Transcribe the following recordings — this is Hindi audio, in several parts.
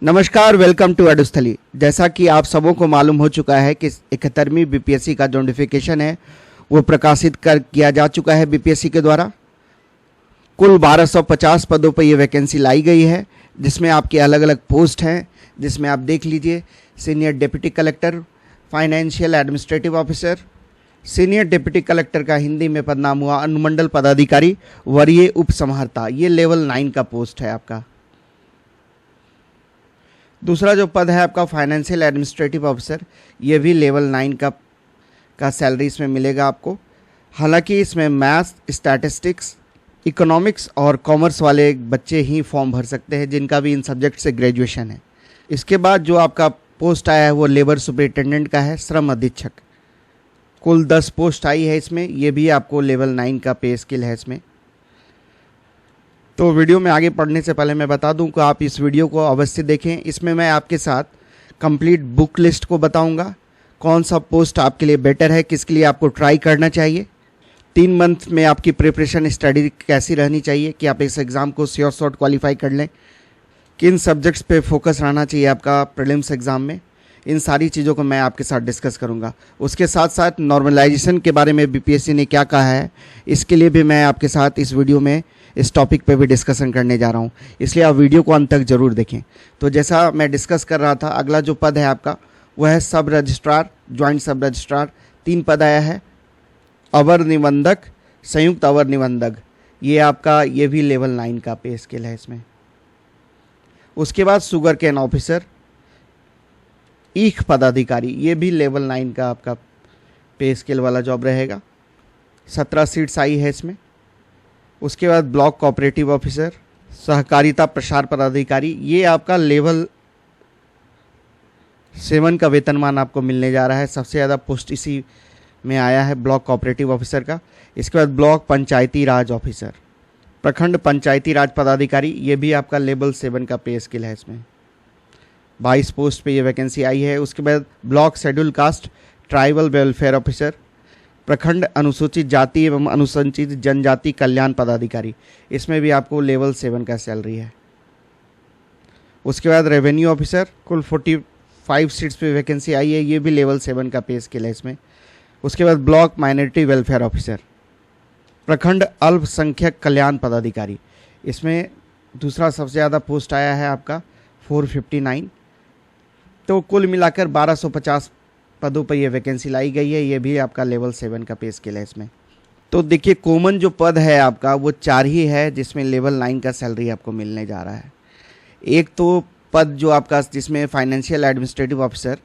नमस्कार, वेलकम टू एडुस्थली। जैसा कि आप सबों को मालूम हो चुका है कि 71वीं बीपीएससी का जो नोटिफिकेशन है वो प्रकाशित किया जा चुका है बीपीएससी के द्वारा। कुल 1250 पदों पर ये वैकेंसी लाई गई है, जिसमें आपके अलग अलग पोस्ट हैं, जिसमें आप देख लीजिए senior deputy collector, financial administrative officer, senior deputy collector का हिंदी में पद नाम हुआ अनुमंडल पदाधिकारी, वरीय उप समाहर्ता। ये लेवल 9 का पोस्ट है आपका। दूसरा जो पद है आपका फाइनेंशियल एडमिनिस्ट्रेटिव ऑफिसर, ये भी लेवल 9 का सैलरी इसमें मिलेगा आपको। हालांकि इसमें मैथ्स, स्टैटिस्टिक्स, इकोनॉमिक्स और कॉमर्स वाले बच्चे ही फॉर्म भर सकते हैं, जिनका भी इन सब्जेक्ट से ग्रेजुएशन है। इसके बाद जो आपका पोस्ट आया है वो लेबर सुपरिटेंडेंट का है, श्रम अधीक्षक। कुल 10 पोस्ट आई है इसमें। ये भी आपको लेवल 9 का पे स्केल है इसमें। तो वीडियो में आगे पढ़ने से पहले मैं बता दूं कि आप इस वीडियो को अवश्य देखें। इसमें मैं आपके साथ कंप्लीट बुक लिस्ट को बताऊंगा, कौन सा पोस्ट आपके लिए बेटर है, किसके लिए आपको ट्राई करना चाहिए, 3 मंथ में आपकी प्रिपरेशन स्टडी कैसी रहनी चाहिए कि आप इस एग्ज़ाम को श्योर शॉर्ट क्वालिफाई कर लें, किन सब्जेक्ट्स पे फोकस रहना चाहिए आपका प्रीलिम्स एग्ज़ाम में। इन सारी चीज़ों को मैं आपके साथ डिस्कस करूंगा। उसके साथ साथ नॉर्मलाइजेशन के बारे में बीपीएससी ने क्या कहा है, इसके लिए भी मैं आपके साथ इस वीडियो में इस टॉपिक पे भी डिस्कशन करने जा रहा हूँ, इसलिए आप वीडियो को अंत तक ज़रूर देखें। तो जैसा मैं डिस्कस कर रहा था, अगला जो पद है आपका वह है सब रजिस्ट्रार, ज्वाइंट सब रजिस्ट्रार। 3 पद आया है, अवर निबंधक, संयुक्त अवर निबंधक। ये भी लेवल 9 का पे स्केल है इसमें। उसके बाद शुगर केन ऑफिसर, ईख पदाधिकारी, ये भी लेवल 9 का आपका पे स्केल वाला जॉब रहेगा। 17 सीट्स आई है इसमें। उसके बाद ब्लॉक कोऑपरेटिव ऑफिसर, सहकारिता प्रसार पदाधिकारी, ये आपका लेवल 7 का वेतनमान आपको मिलने जा रहा है। सबसे ज़्यादा पोस्ट इसी में आया है ब्लॉक कोऑपरेटिव ऑफिसर का। इसके बाद ब्लॉक पंचायती राज ऑफिसर, प्रखंड पंचायती राज पदाधिकारी, ये भी आपका लेवल 7 का पे स्केल है इसमें। 22 पोस्ट पे ये वैकेंसी आई है। उसके बाद block schedule caste tribal welfare officer, प्रखंड अनुसूचित जाति एवं अनुसूचित जनजाति कल्याण पदाधिकारी, इसमें भी आपको लेवल 7 का सैलरी है। उसके बाद रेवेन्यू ऑफिसर, कुल 45 सीट्स पे वैकेंसी आई है, ये भी लेवल 7 का पे स्केल है इसमें। उसके बाद ब्लॉक माइनॉरिटी वेलफेयर ऑफिसर, प्रखंड अल्पसंख्यक कल्याण पदाधिकारी, इसमें दूसरा सबसे ज़्यादा पोस्ट आया है आपका 459। तो कुल मिलाकर 1250 पदों पर यह वैकेंसी लाई गई है। ये भी आपका लेवल 7 का पे स्केल है इसमें। तो देखिए, कॉमन जो पद है आपका वो 4 ही है, जिसमें लेवल 9 का सैलरी आपको मिलने जा रहा है। एक तो पद जो आपका जिसमें फाइनेंशियल एडमिनिस्ट्रेटिव ऑफिसर,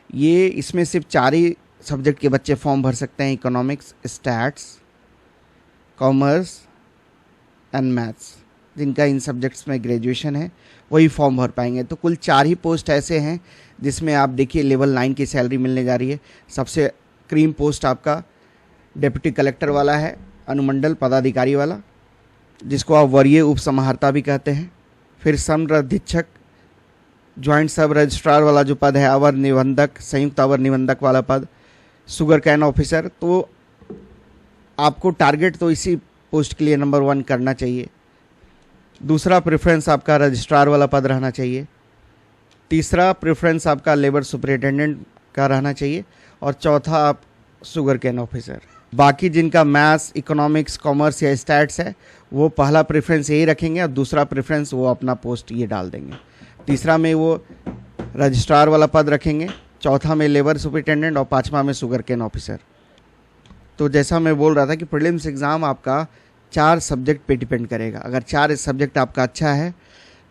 ये इसमें सिर्फ 4 ही सब्जेक्ट के बच्चे फॉर्म भर सकते हैं, economics, stats, commerce and maths. जिनका इन सब्जेक्ट्स में ग्रेजुएशन है वही फॉर्म भर पाएंगे। तो कुल 4 ही पोस्ट ऐसे हैं जिसमें आप देखिए लेवल 9 की सैलरी मिलने जा रही है। सबसे क्रीम पोस्ट आपका डिप्टी कलेक्टर वाला है, अनुमंडल पदाधिकारी वाला, जिसको आप वरीय उप समाहर्ता भी कहते हैं। फिर सम अधीक्षक, ज्वाइंट सब रजिस्ट्रार वाला जो पद है, अवर निबंधक, संयुक्त अवर निबंधक वाला पद, शुगर कैन ऑफिसर। तो आपको टारगेट तो इसी पोस्ट के लिए नंबर 1 करना चाहिए। दूसरा प्रेफरेंस आपका रजिस्ट्रार वाला पद रहना चाहिए। तीसरा प्रेफरेंस आपका लेबर सुपरिटेंडेंट का रहना चाहिए। और चौथा आप शुगर कैन ऑफिसर। बाकी जिनका मैथ्स, इकोनॉमिक्स, कॉमर्स या स्टैट्स है वो पहला प्रेफरेंस यही रखेंगे और दूसरा प्रेफरेंस वो अपना पोस्ट ये डाल देंगे। तीसरा में वो रजिस्ट्रार वाला पद रखेंगे, चौथा में लेबर सुपरिटेंडेंट और 5वां में शुगर कैन ऑफिसर। तो जैसा मैं बोल रहा था कि प्रीलिम्स एग्ज़ाम आपका 4 सब्जेक्ट पे डिपेंड करेगा। अगर 4 सब्जेक्ट आपका अच्छा है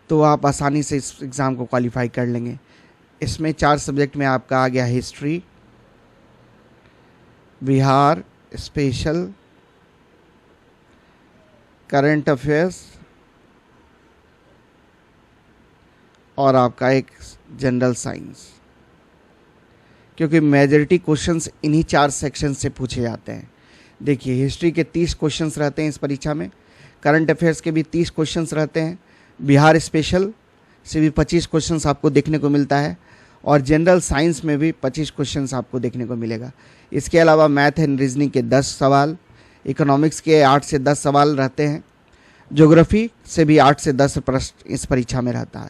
तो आप आसानी से इस एग्ज़ाम को क्वालिफाई कर लेंगे। इसमें 4 सब्जेक्ट में आपका आ गया history, Bihar special, current affairs और आपका एक जनरल साइंस, क्योंकि मेजॉरिटी क्वेश्चंस इन्हीं 4 सेक्शन से पूछे जाते हैं। देखिए, हिस्ट्री के 30 क्वेश्चंस रहते हैं इस परीक्षा में, करंट अफेयर्स के भी 30 क्वेश्चंस रहते हैं, बिहार स्पेशल से भी 25 क्वेश्चंस आपको देखने को मिलता है और जनरल साइंस में भी 25 क्वेश्चंस आपको देखने को मिलेगा। इसके अलावा मैथ एंड रीजनिंग के 10 सवाल, इकोनॉमिक्स के 8 से 10 सवाल रहते हैं, ज्योग्राफी से भी 8 से 10 प्रश्न इस परीक्षा में रहता है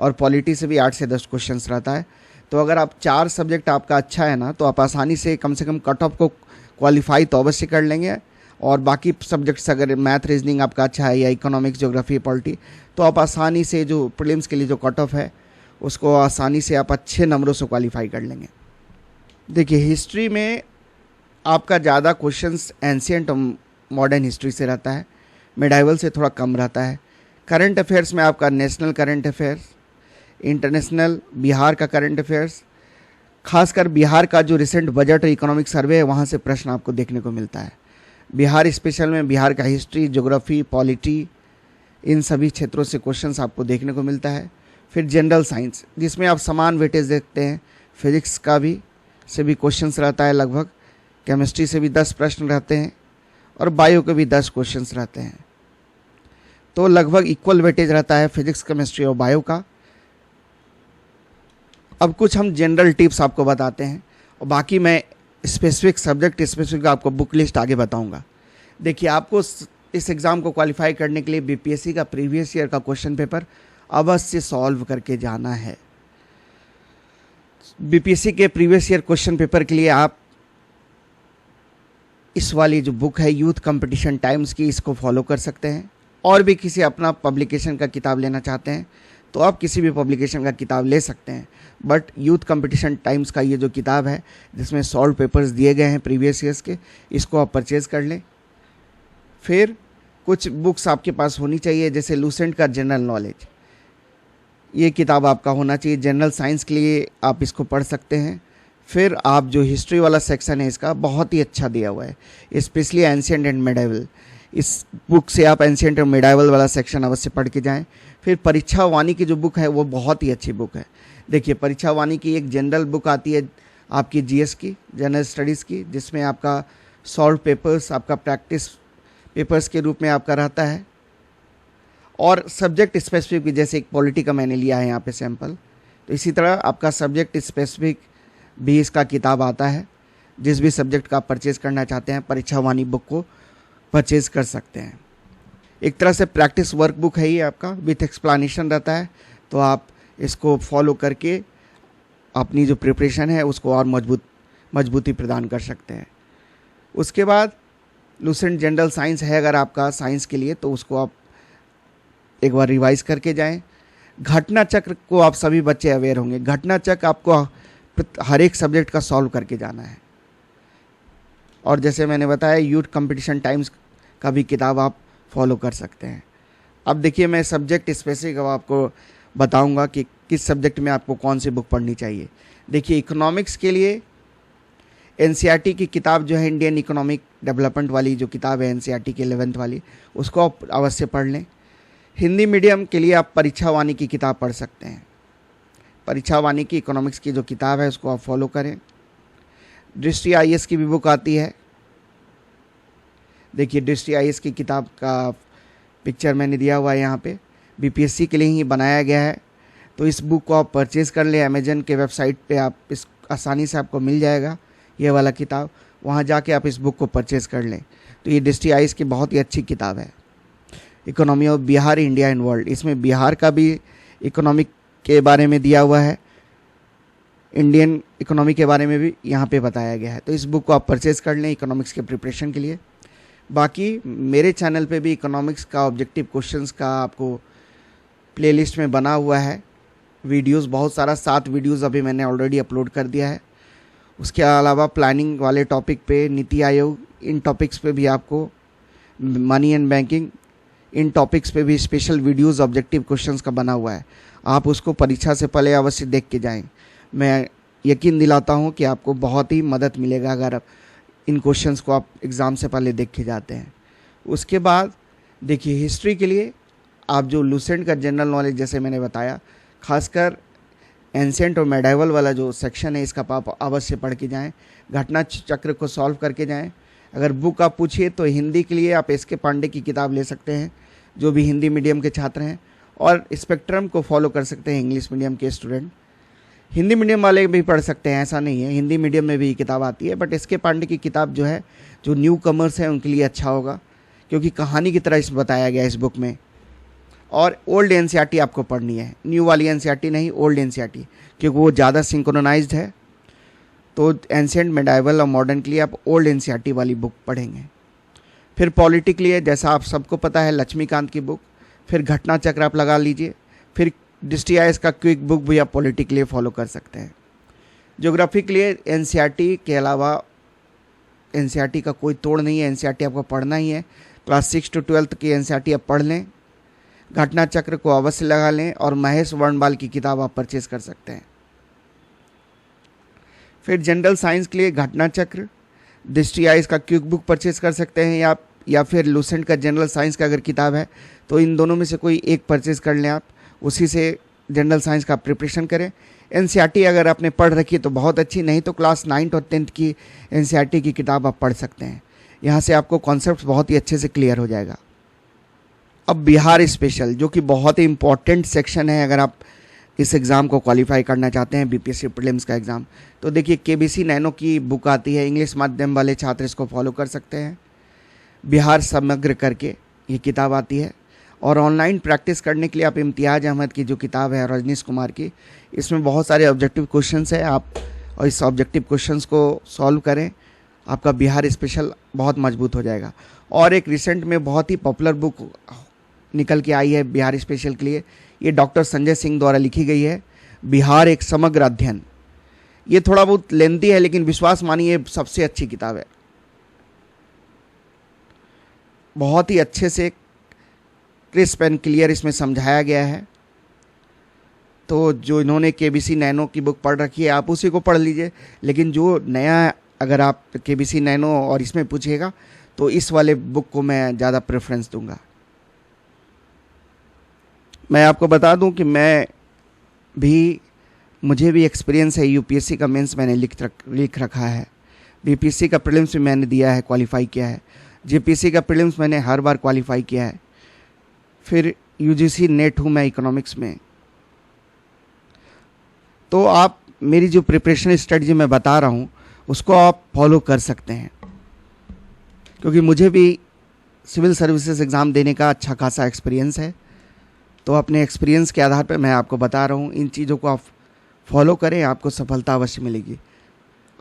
और पॉलिटी से भी 8 से 10 क्वेश्चंस रहता है। तो अगर आप 4 सब्जेक्ट आपका अच्छा है ना, तो आप आसानी से कम से कम कट ऑफ को क्वालिफाई तो अवश्य कर लेंगे। और बाकी सब्जेक्ट्स अगर मैथ रीजनिंग आपका अच्छा है या इकोनॉमिक्स ज्योग्राफी पॉलिटी, तो आप आसानी से जो प्रीलिम्स के लिए जो कट ऑफ है उसको आसानी से आप अच्छे नंबरों से क्वालिफाई कर लेंगे। देखिए हिस्ट्री में आपका ज़्यादा क्वेश्चंस एंशिएंट और मॉडर्न हिस्ट्री से रहता है, मिडाइवल से थोड़ा कम रहता है। करंट अफेयर्स में आपका national current affairs, international, Bihar का करंट अफेयर्स, खासकर बिहार का जो रिसेंट बजट और इकोनॉमिक सर्वे है वहाँ से प्रश्न आपको देखने को मिलता है। बिहार स्पेशल में बिहार का हिस्ट्री, ज्योग्राफी, पॉलिटी, इन सभी क्षेत्रों से क्वेश्चंस आपको देखने को मिलता है। फिर जनरल साइंस जिसमें आप समान वेटेज देखते हैं, फिजिक्स का भी से भी क्वेश्चंस रहता है लगभग, केमिस्ट्री से भी 10 प्रश्न रहते हैं और बायो के भी 10 क्वेश्चंस रहते हैं। तो लगभग इक्वल वेटेज रहता है फिजिक्स, केमिस्ट्री और बायो का। अब कुछ हम जनरल टिप्स आपको बताते हैं और बाकी मैं स्पेसिफिक सब्जेक्ट स्पेसिफिक आपको बुक लिस्ट आगे बताऊंगा। देखिए आपको इस एग्ज़ाम को क्वालिफाई करने के लिए बीपीएससी का प्रीवियस ईयर का क्वेश्चन पेपर अवश्य सॉल्व करके जाना है। बीपीएससी के प्रीवियस ईयर क्वेश्चन पेपर के लिए आप इस वाली जो बुक है यूथ कंपटीशन टाइम्स की, इसको फॉलो कर सकते हैं। और भी किसी अपना पब्लिकेशन का किताब लेना चाहते हैं तो आप किसी भी पब्लिकेशन का किताब ले सकते हैं, बट यूथ कंपटीशन टाइम्स का ये जो किताब है जिसमें सॉल्व पेपर्स दिए गए हैं प्रीवियस ईयर्स के, इसको आप परचेज़ कर लें। फिर कुछ बुक्स आपके पास होनी चाहिए, जैसे लूसेंट का जनरल नॉलेज, ये किताब आपका होना चाहिए। जनरल साइंस के लिए आप इसको पढ़ सकते हैं। फिर आप जो हिस्ट्री वाला सेक्शन है इसका बहुत ही अच्छा दिया हुआ है, स्पेशली एंशिएंट एंड मिडाइवल। इस बुक से आप एंशिएंट और मिडाइवल वाला सेक्शन अवश्य पढ़ के जाएं। फिर परीक्षा वाणी की जो बुक है वो बहुत ही अच्छी बुक है। देखिए परीक्षा वाणी की एक जनरल बुक आती है आपकी जीएस की, जनरल स्टडीज़ की, जिसमें आपका सॉल्व पेपर्स आपका प्रैक्टिस पेपर्स के रूप में आपका रहता है और सब्जेक्ट स्पेसिफिक भी, जैसे एक पॉलिटी का मैंने लिया है यहाँ पे सैम्पल, तो इसी तरह आपका सब्जेक्ट स्पेसिफिक भी इसका किताब आता है। जिस भी सब्जेक्ट का आप परचेज़ करना चाहते हैं परीक्षा वाणी बुक को परचेज़ कर सकते हैं। एक तरह से प्रैक्टिस वर्क बुक है ये आपका, विथ एक्सप्लेनेशन रहता है, तो आप इसको फॉलो करके अपनी जो प्रिपरेशन है उसको और मजबूती प्रदान कर सकते हैं। उसके बाद लूसेंट जनरल साइंस है अगर आपका साइंस के लिए, तो उसको आप एक बार रिवाइज करके जाएं। घटना चक्र को आप सभी बच्चे अवेयर होंगे, घटना चक्र आपको हर एक सब्जेक्ट का सॉल्व करके जाना है। और जैसे मैंने बताया यूथ कंपटीशन टाइम्स का भी किताब आप फॉलो कर सकते हैं। अब देखिए मैं सब्जेक्ट स्पेसिफिक अब आपको बताऊंगा कि किस सब्जेक्ट में आपको कौन सी बुक पढ़नी चाहिए। देखिए इकोनॉमिक्स के लिए एनसीईआरटी की किताब जो है, इंडियन इकोनॉमिक डेवलपमेंट वाली जो किताब है एनसीईआरटी की 11th वाली, उसको आप अवश्य पढ़ लें। हिंदी मीडियम के लिए आप परीक्षा वाणी की किताब पढ़ सकते हैं। परीक्षा वाणी की इकोनॉमिक्स की जो किताब है उसको आप फॉलो करें। दृष्टि आईएएस की भी बुक आती है। देखिए दृष्टि आईएएस की किताब का पिक्चर मैंने दिया हुआ है यहाँ पे, बीपीएससी के लिए ही बनाया गया है। तो इस बुक को आप परचेज़ कर लें, अमेजन के वेबसाइट पे आप इस आसानी से आपको मिल जाएगा ये वाला किताब, वहाँ जाके आप इस बुक को परचेज़ कर लें। तो ये दृष्टि आईएएस की बहुत ही अच्छी किताब है। Economy of Bihar, India and world, इसमें बिहार का भी इकोनॉमिक के बारे में दिया हुआ है, इंडियन इकोनॉमी के बारे में भी यहाँ पे बताया गया है। तो इस बुक को आप परचेज़ कर लें इकोनॉमिक्स के प्रिपरेशन के लिए। बाकी मेरे चैनल पे भी इकोनॉमिक्स का ऑब्जेक्टिव क्वेश्चंस का आपको प्लेलिस्ट में बना हुआ है वीडियोस बहुत सारा, 7 वीडियोस अभी मैंने ऑलरेडी अपलोड कर दिया है। उसके अलावा प्लानिंग वाले टॉपिक पे, नीति आयोग, इन टॉपिक्स पे भी आपको, money and banking, in topics पे भी स्पेशल वीडियोस ऑब्जेक्टिव क्वेश्चंस का बना हुआ है। आप उसको परीक्षा से पहले अवश्य देख के जाएं। मैं यकीन दिलाता हूँ कि आपको बहुत ही मदद मिलेगा अगर आप इन क्वेश्चंस को आप एग्ज़ाम से पहले देख के जाते हैं। उसके बाद देखिए हिस्ट्री के लिए आप जो लूसेंट का जनरल नॉलेज जैसे मैंने बताया, खासकर एंशिएंट और मेडाइवल वाला जो सेक्शन है इसका आप अवश्य पढ़ के जाएं, घटना चक्र को सॉल्व करके जाएं। अगर बुक आप पूछिए तो हिंदी के लिए आप एस.के. पांडे की किताब ले सकते हैं जो भी हिंदी मीडियम के छात्र हैं, और स्पेक्ट्रम को फॉलो कर सकते हैं इंग्लिश मीडियम के स्टूडेंट। हिंदी मीडियम वाले भी पढ़ सकते हैं, ऐसा नहीं है, हिंदी मीडियम में भी ये किताब आती है, बट एस.के. पांडे की किताब जो है जो न्यू कमर्स हैं उनके लिए अच्छा होगा, क्योंकि कहानी की तरह इस बताया गया इस बुक में। और ओल्ड एनसीईआरटी आपको पढ़नी है, न्यू वाली एनसीईआरटी नहीं, ओल्ड एनसीईआरटी, क्योंकि वो ज़्यादा सिंक्रोनाइज्ड है। तो एंशिएंट, मेडाइवल और मॉडर्न के लिए आप ओल्ड एनसीईआरटी वाली बुक पढ़ेंगे। फिर पॉलिटी के लिए जैसा आप सबको पता है लक्ष्मीकांत की बुक, फिर घटना चक्र आप लगा लीजिए, फिर DSTIS का क्विक बुक भी आप पॉलिटी के लिए फॉलो कर सकते हैं। ज्योग्राफी के लिए एनसीईआरटी के अलावा एनसीईआरटी का कोई तोड़ नहीं है, एनसीईआरटी आपको पढ़ना ही है। क्लास 6 to 12 की एनसीईआरटी आप पढ़ लें, घटना चक्र को अवश्य लगा लें और महेश वर्णमाल की किताब आप परचेज कर सकते हैं। फिर जनरल साइंस के लिए घटना चक्र, DSTIS का क्विक बुक परचेज कर सकते हैं या फिर लूसेंट का जनरल साइंस का अगर किताब है तो इन दोनों में से कोई एक परचेज कर लें, आप उसी से जनरल साइंस का प्रिपरेशन करें। एनसीईआरटी अगर आपने पढ़ रखी है तो बहुत अच्छी, नहीं तो क्लास 9 और 10 की एनसीईआरटी की किताब आप पढ़ सकते हैं। यहाँ से आपको कॉन्सेप्ट बहुत ही अच्छे से क्लियर हो जाएगा। अब बिहार स्पेशल, जो कि बहुत ही इंपॉर्टेंट सेक्शन है अगर आप इस एग्ज़ाम को क्वालिफाई करना चाहते हैं, बीपीएससी प्रीलिम्स का एग्ज़ाम। तो देखिए केबीसी नैनो की बुक आती है, इंग्लिश माध्यम वाले छात्र इसको फॉलो कर सकते हैं। बिहार समग्र करके ये किताब आती है, और ऑनलाइन प्रैक्टिस करने के लिए आप इम्तियाज़ अहमद की जो किताब है रजनीश कुमार की, इसमें बहुत सारे ऑब्जेक्टिव क्वेश्चंस है, आप और इस ऑब्जेक्टिव क्वेश्चंस को सॉल्व करें, आपका बिहार स्पेशल बहुत मजबूत हो जाएगा। और एक रिसेंट में बहुत ही पॉपुलर बुक निकल के आई है बिहार स्पेशल के लिए, ये डॉक्टर संजय सिंह द्वारा लिखी गई है, बिहार एक समग्र अध्ययन। ये थोड़ा बहुत लेंथी है लेकिन विश्वास मानिए ये सबसे अच्छी किताब है, बहुत ही अच्छे से क्रिस्प एंड क्लियर इसमें समझाया गया है। तो जो इन्होंने केबीसी नैनो की बुक पढ़ रखी है आप उसी को पढ़ लीजिए, लेकिन जो नया अगर आप केबीसी नैनो और इसमें पूछिएगा तो इस वाले बुक को मैं ज़्यादा प्रेफरेंस दूंगा। मैं आपको बता दूं कि मुझे भी एक्सपीरियंस है, यूपीएससी का मेंस मैंने लिख रखा है, बीपीएससी का प्रीलिम्स भी मैंने दिया है, क्वालिफाई किया है, जेपीएससी का प्रीलिम्स मैंने हर बार क्वालिफाई किया है, फिर यूजीसी नेट हूँ मैं इकोनॉमिक्स में। तो आप मेरी जो प्रिपरेशन स्ट्रेटजी मैं बता रहा हूँ उसको आप फॉलो कर सकते हैं, क्योंकि मुझे भी सिविल सर्विसेज एग्ज़ाम देने का अच्छा खासा एक्सपीरियंस है। तो अपने एक्सपीरियंस के आधार पर मैं आपको बता रहा हूँ, इन चीज़ों को आप फॉलो करें, आपको सफलता अवश्य मिलेगी।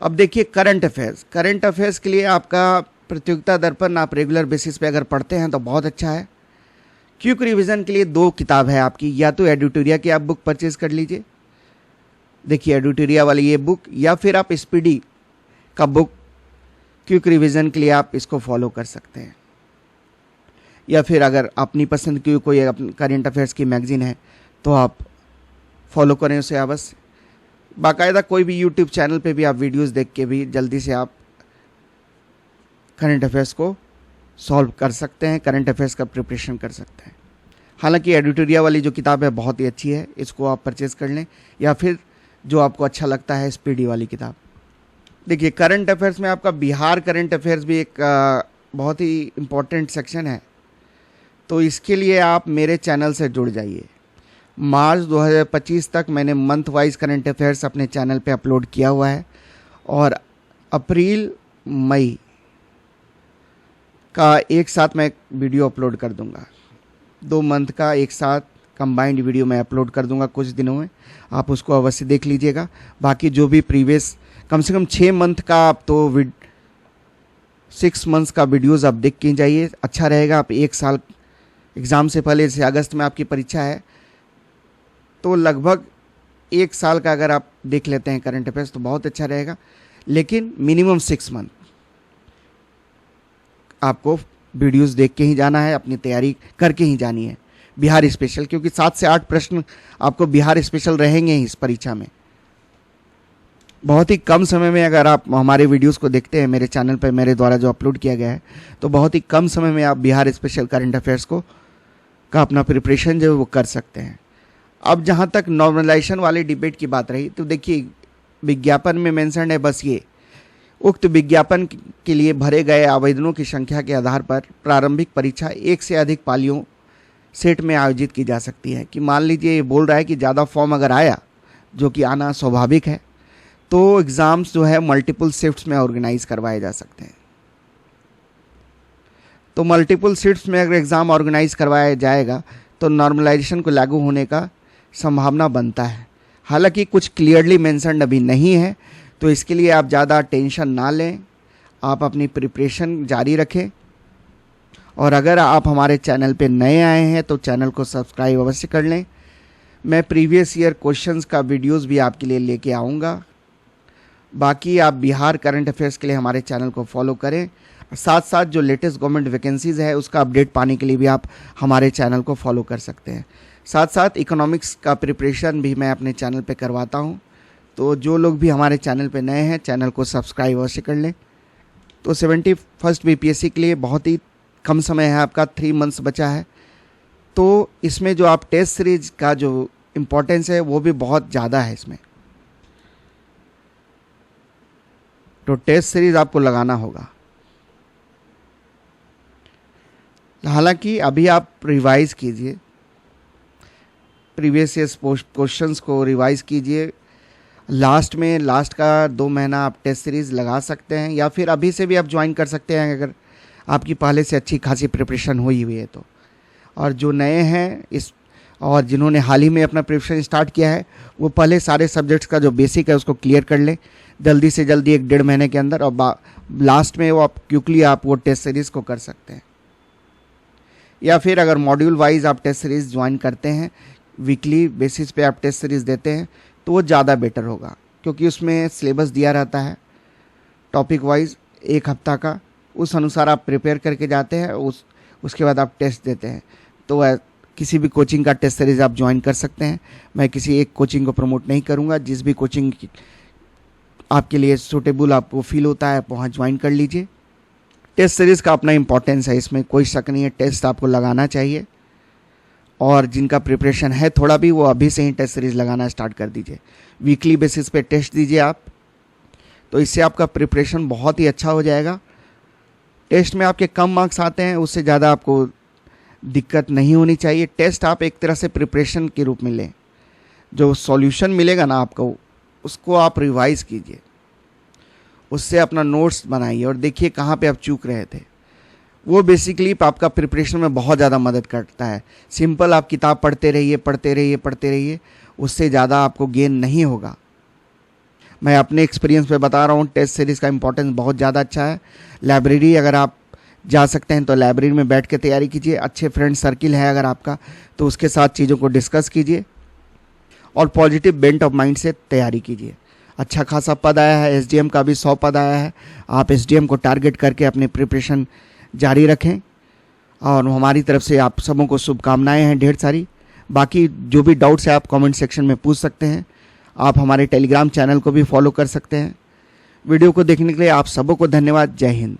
अब देखिए करंट अफेयर्स के लिए आपका प्रतियोगिता दर्पण आप रेगुलर बेसिस पे अगर पढ़ते हैं तो बहुत अच्छा है। क्विक रिवीजन के लिए 2 किताब है आपकी, या तो एडिटोरिया की आप बुक परचेज कर लीजिए, देखिए एडिटोरिया वाली ये बुक, या फिर आप स्पीडी का बुक क्विक रिवीजन के लिए आप इसको फॉलो कर सकते हैं। या फिर अगर अपनी पसंद की कोई करंट अफेयर्स की मैगजीन है तो आप फॉलो करें उसे अवश्य। बाकायदा कोई भी यूट्यूब चैनल पे भी आप वीडियोस देख के भी जल्दी से आप करंट अफेयर्स को सॉल्व कर सकते हैं, करंट अफेयर्स का प्रिपरेशन कर सकते हैं। हालांकि एडिटोरिया वाली जो किताब है बहुत ही अच्छी है, इसको आप परचेज़ कर लें, या फिर जो आपको अच्छा लगता है स्पीडी वाली किताब। देखिए करंट अफेयर्स में आपका बिहार करंट अफेयर्स भी एक बहुत ही इम्पोर्टेंट सेक्शन है, तो इसके लिए आप मेरे चैनल से जुड़ जाइए। मार्च 2025 तक मैंने मंथ वाइज करंट अफेयर्स अपने चैनल पे अपलोड किया हुआ है, और अप्रैल मई का एक साथ मैं वीडियो अपलोड कर दूंगा, 2 मंथ का एक साथ कंबाइंड वीडियो मैं अपलोड कर दूंगा कुछ दिनों में, आप उसको अवश्य देख लीजिएगा। बाकी जो भी प्रीवियस कम से कम 6 मंथ का आप तो 6 मंथ्स का वीडियोज़ आप देख के जाइए, अच्छा रहेगा। आप 1 साल एग्ज़ाम से पहले, जैसे अगस्त में आपकी परीक्षा है, तो लगभग 1 साल का अगर आप देख लेते हैं करंट अफेयर्स तो बहुत अच्छा रहेगा, लेकिन मिनिमम 6 मंथ आपको वीडियोस देख के ही जाना है, अपनी तैयारी करके ही जानी है बिहार स्पेशल, क्योंकि 7 से 8 प्रश्न आपको बिहार स्पेशल रहेंगे ही इस परीक्षा में। बहुत ही कम समय में अगर आप हमारे वीडियोस को देखते हैं मेरे चैनल पर, मेरे द्वारा जो अपलोड किया गया है, तो बहुत ही कम समय में आप बिहार स्पेशल करंट अफेयर्स का अपना प्रिपरेशन जो है वो कर सकते हैं। अब जहाँ तक नॉर्मलाइजेशन वाले डिबेट की बात रही, तो देखिए विज्ञापन में मेंशन है बस ये, उक्त विज्ञापन के लिए भरे गए आवेदनों की संख्या के आधार पर प्रारंभिक परीक्षा 1 से अधिक पालियों सेट में आयोजित की जा सकती है। कि मान लीजिए ये बोल रहा है कि ज़्यादा फॉर्म अगर आया, जो कि आना स्वाभाविक है, तो एग्ज़ाम्स जो है मल्टीपल शिफ्ट्स में ऑर्गेनाइज करवाए जा सकते हैं। तो मल्टीपल शिफ्ट्स में अगर एग्ज़ाम ऑर्गेनाइज करवाया जाएगा तो नॉर्मलाइजेशन को लागू होने का संभावना बनता है। हालांकि कुछ क्लियरली मेंशन्ड अभी नहीं है, तो इसके लिए आप ज़्यादा टेंशन ना लें, आप अपनी प्रिपरेशन जारी रखें। और अगर आप हमारे चैनल पे नए आए हैं तो चैनल को सब्सक्राइब अवश्य कर लें। मैं प्रीवियस ईयर क्वेश्चंस का वीडियोस भी आपके लिए लेके आऊँगा। बाकी आप बिहार करंट अफेयर्स के लिए हमारे चैनल को फॉलो करें। साथ साथ जो लेटेस्ट गवर्नमेंट वैकेंसीज़ है उसका अपडेट पाने के लिए भी आप हमारे चैनल को फॉलो कर सकते हैं। साथ साथ इकोनॉमिक्स का प्रिपरेशन भी मैं अपने चैनल पे करवाता हूँ, तो जो लोग भी हमारे चैनल पे नए हैं चैनल को सब्सक्राइब अवश्य कर लें। तो 71st BPSC के लिए बहुत ही कम समय है, आपका 3 मंथ्स बचा है। तो इसमें जो आप टेस्ट सीरीज का जो इम्पोर्टेंस है वो भी बहुत ज़्यादा है इसमें, तो टेस्ट सीरीज आपको लगाना होगा। हालांकि अभी आप रिवाइज कीजिए, प्रीवियस ईयर्स क्वेश्चंस को रिवाइज कीजिए। लास्ट का 2 महीना आप टेस्ट सीरीज लगा सकते हैं, या फिर अभी से भी आप ज्वाइन कर सकते हैं अगर आपकी पहले से अच्छी खासी प्रिपरेशन हुई हुई है तो। और जो नए हैं इस और जिन्होंने हाल ही में अपना प्रिपरेशन स्टार्ट किया है वो पहले सारे सब्जेक्ट्स का जो बेसिक है उसको क्लियर कर लें जल्दी से जल्दी 1-1.5 महीने के अंदर, और लास्ट में वो आप क्विकली आप वो टेस्ट सीरीज़ को कर सकते हैं। या फिर अगर मॉड्यूल वाइज आप टेस्ट सीरीज़ ज्वाइन करते हैं, वीकली बेसिस पे आप टेस्ट सीरीज़ देते हैं तो वो ज़्यादा बेटर होगा, क्योंकि उसमें सिलेबस दिया रहता है टॉपिक वाइज 1 हफ्ता का, उस अनुसार आप प्रिपेयर करके जाते हैं, उसके बाद आप टेस्ट देते हैं। तो किसी भी कोचिंग का टेस्ट सीरीज़ आप ज्वाइन कर सकते हैं। मैं किसी एक कोचिंग को प्रमोट नहीं करूंगा, जिस भी कोचिंग आपके लिए सूटेबल आपको फील होता है वहाँ ज्वाइन कर लीजिए। टेस्ट सीरीज़ का अपना इंपॉर्टेंस है, इसमें कोई शक नहीं है, टेस्ट आपको लगाना चाहिए। और जिनका प्रिपरेशन है थोड़ा भी, वो अभी से ही टेस्ट सीरीज़ लगाना स्टार्ट कर दीजिए। वीकली बेसिस पे टेस्ट दीजिए आप, तो इससे आपका प्रिपरेशन बहुत ही अच्छा हो जाएगा। टेस्ट में आपके कम मार्क्स आते हैं, उससे ज़्यादा आपको दिक्कत नहीं होनी चाहिए। टेस्ट आप एक तरह से प्रिपरेशन के रूप में लें, जो सॉल्यूशन मिलेगा ना आपको उसको आप रिवाइज़ कीजिए, उससे अपना नोट्स बनाइए और देखिए कहाँ पे आप चूक रहे थे। वो बेसिकली आपका प्रिपरेशन में बहुत ज़्यादा मदद करता है। सिंपल आप किताब पढ़ते रहिए, उससे ज़्यादा आपको गेन नहीं होगा। मैं अपने एक्सपीरियंस पे बता रहा हूँ, टेस्ट सीरीज़ का इंपॉर्टेंस बहुत ज़्यादा अच्छा है। लाइब्रेरी अगर आप जा सकते हैं तो लाइब्रेरी में बैठ के तैयारी कीजिए। अच्छे फ्रेंड सर्किल है अगर आपका तो उसके साथ चीज़ों को डिस्कस कीजिए और पॉजिटिव बेंट ऑफ माइंड से तैयारी कीजिए। अच्छा खासा पद आया है, SDM का भी 100 पद आया है। आप SDM को टारगेट करके अपनी प्रिपरेशन जारी रखें, और हमारी तरफ से आप सबों को शुभकामनाएं हैं ढेर सारी। बाकी जो भी डाउट्स है आप कमेंट सेक्शन में पूछ सकते हैं। आप हमारे टेलीग्राम चैनल को भी फॉलो कर सकते हैं। वीडियो को देखने के लिए आप सबों को धन्यवाद। जय हिंद।